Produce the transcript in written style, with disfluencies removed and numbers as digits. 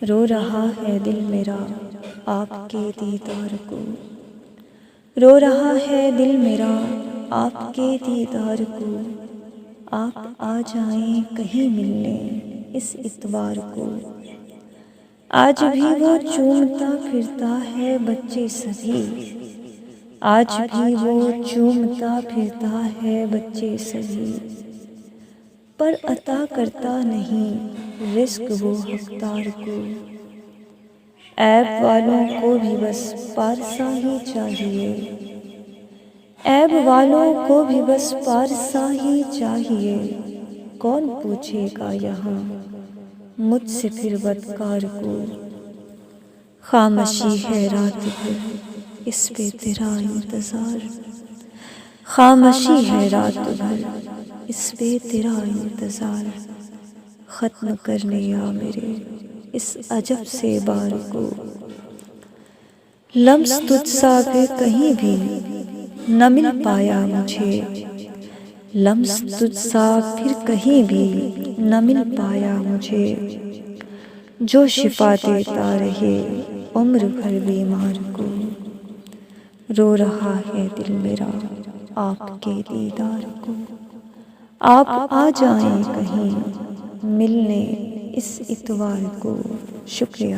रो रहा है दिल मेरा आपके दीदार को। रो रहा है दिल मेरा आपके दीदार को। आप आ जाएं कहीं मिलने इस इतवार को। आज भी वो चूमता फिरता है बच्चे सभी। आज भी वो चूमता फिरता है बच्चे सभी। पर अता करता नहीं रिस्क वो हकदार को। ऐब वालों को भी बस पारसा ही चाहिए। ऐब वालों को भी बस पारसा ही चाहिए। कौन पूछेगा यहाँ मुझसे फिर बदकार को। खामोशी है रात भर इस पे तेरा इंतज़ार। खामोशी है रात भर इस पे तेरा इंतज़ार। ख़त्म करने आ मेरे इस अजब से बार को। लम्स तुझसा भी कहीं भी न मिल पाया मुझे। लम्स तुझसा फिर कहीं भी न मिल पाया मुझे। जो शिफा देता रहे उम्र भर बीमार को। रो रहा है दिल मेरा आपके दीदार को। आप आ जाएं कहीं मिलने इस इतवार को। शुक्रिया।